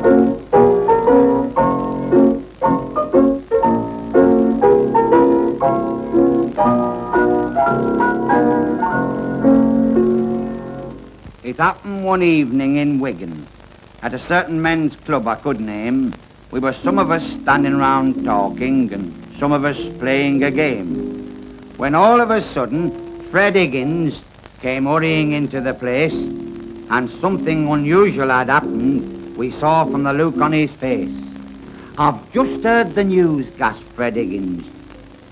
It happened one evening in Wigan, at a certain men's club I could name. We were some of us standing round talking and some of us playing a game, when all of a sudden Fred Higgins came hurrying into the place, and something unusual had happened we saw from the look on his face. "I've just heard the news," gasped Fred Higgins,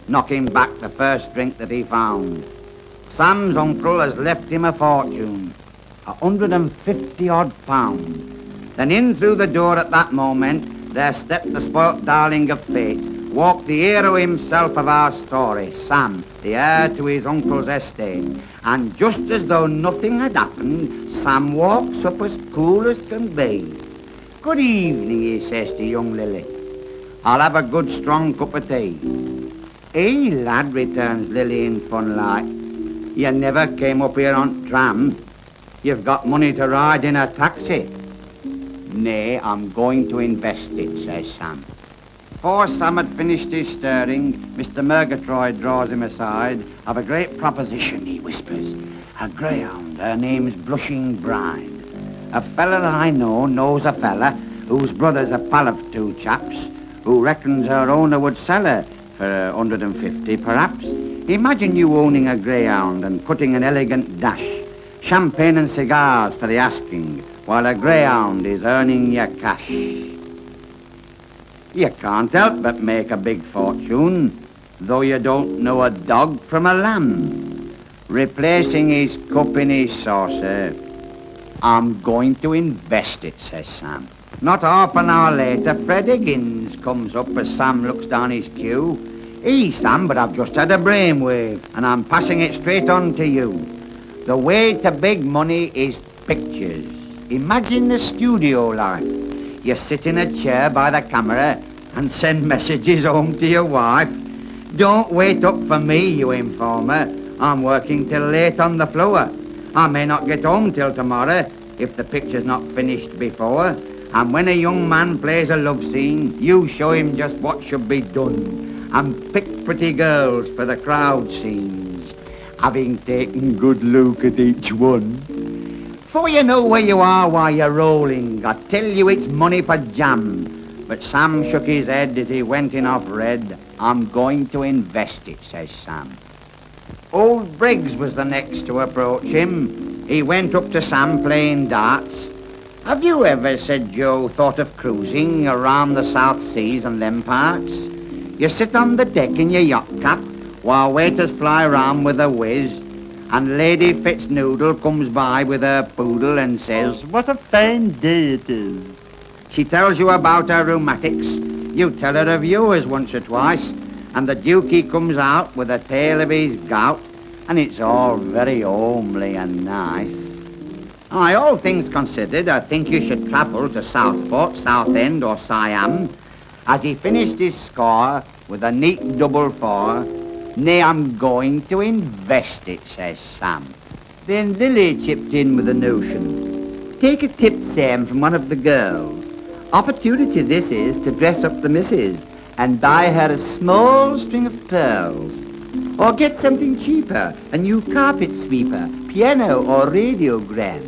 knocking back the first drink that he found. "Sam's uncle has left him a fortune, £150 odd. Then in through the door at that moment, there stepped the spoilt darling of fate, walked the hero himself of our story, Sam, the heir to his uncle's estate. And just as though nothing had happened, Sam walks up as cool as can be. 'Good evening,' he says to young Lily. 'I'll have a good strong cup of tea.' 'Hey, lad,' returns Lily in fun like, 'you never came up here on tram. You've got money to ride in a taxi.' 'Nay, I'm going to invest it,' says Sam. Before Sam had finished his stirring, Mr. Murgatroyd draws him aside. 'I've a great proposition,' he whispers. 'A greyhound, her name's Blushing Bride. A fella I know knows a fella whose brother's a pal of two chaps who reckons her owner would sell her for 150 perhaps. Imagine you owning a greyhound and putting an elegant dash, champagne and cigars for the asking, while a greyhound is earning your cash. You can't help but make a big fortune, though you don't know a dog from a lamb. Replacing his cup in his saucer, I'm going to invest it,' says Sam. Not half an hour later, Fred Higgins comes up as Sam looks down his cue. 'Hey, Sam, but I've just had a brainwave, and I'm passing it straight on to you. The way to big money is pictures. Imagine the studio life. You sit in a chair by the camera and send messages home to your wife. Don't wait up for me, you informer. I'm working till late on the floor. I may not get home till tomorrow if the picture's not finished before. And when a young man plays a love scene, you show him just what should be done and pick pretty girls for the crowd scenes, having taken good look at each one. For you know where you are while you're rolling. I tell you it's money for jam.' But Sam shook his head as he went in off red. 'I'm going to invest it,' says Sam. Old Briggs was the next to approach him. He went up to Sam playing darts. 'Have you ever,' said Joe, 'thought of cruising around the South Seas and them parts? You sit on the deck in your yacht cap while waiters fly round with a whiz, and Lady Fitznoodle comes by with her poodle and says, "What a fine day it is." She tells you about her rheumatics. You tell her of yours once or twice, and the Dukey comes out with a tale of his gout, and it's all very homely and nice. Aye, all things considered, I think you should travel to Southport, Southend or Siam. As he finished his score with a neat double four, "Nay, I'm going to invest it," says Sam. Then Lily chipped in with a notion. "Take a tip, Sam, from one of the girls. Opportunity this is to dress up the missus and buy her a small string of pearls. Or get something cheaper, a new carpet sweeper, piano or radiogram."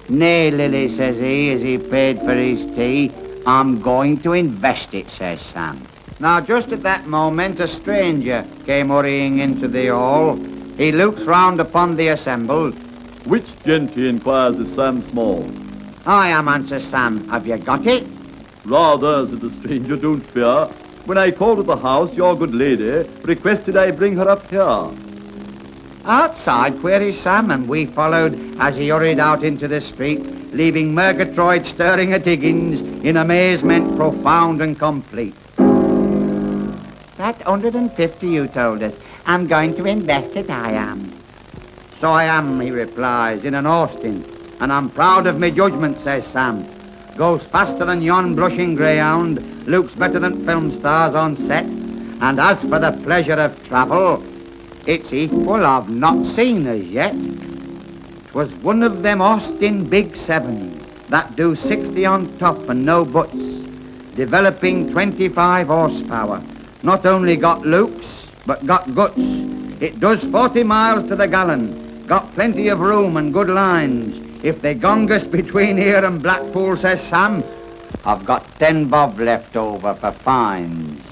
"Nay, Lily," says he as he paid for his tea, "I'm going to invest it," says Sam. Now, just at that moment, a stranger came hurrying into the hall. He looks round upon the assembled. "Which gent," he inquires, "is Sam Small?" "I am," answers Sam. "Have you got it?" "Rather," said the stranger, "don't fear. When I called at the house, your good lady requested I bring her up here." "Outside?" queries Sam, and we followed as he hurried out into the street, leaving Murgatroyd staring at Higgins in amazement profound and complete. "That 150 you told us. I'm going to invest it, I am." "So I am," he replies in an Austin, "and I'm proud of me judgment," says Sam. "Goes faster than yon blushing greyhound, looks better than film stars on set, and as for the pleasure of travel, it's equal I've not seen as yet. 'Twas one of them Austin Big Sevens, that do 60 on top and no buts, developing 25 horsepower. Not only got looks, but got guts. It does 40 miles to the gallon, got plenty of room and good lines. If they gong us between here and Blackpool, says Sam, I've got 10 bob left over for fines.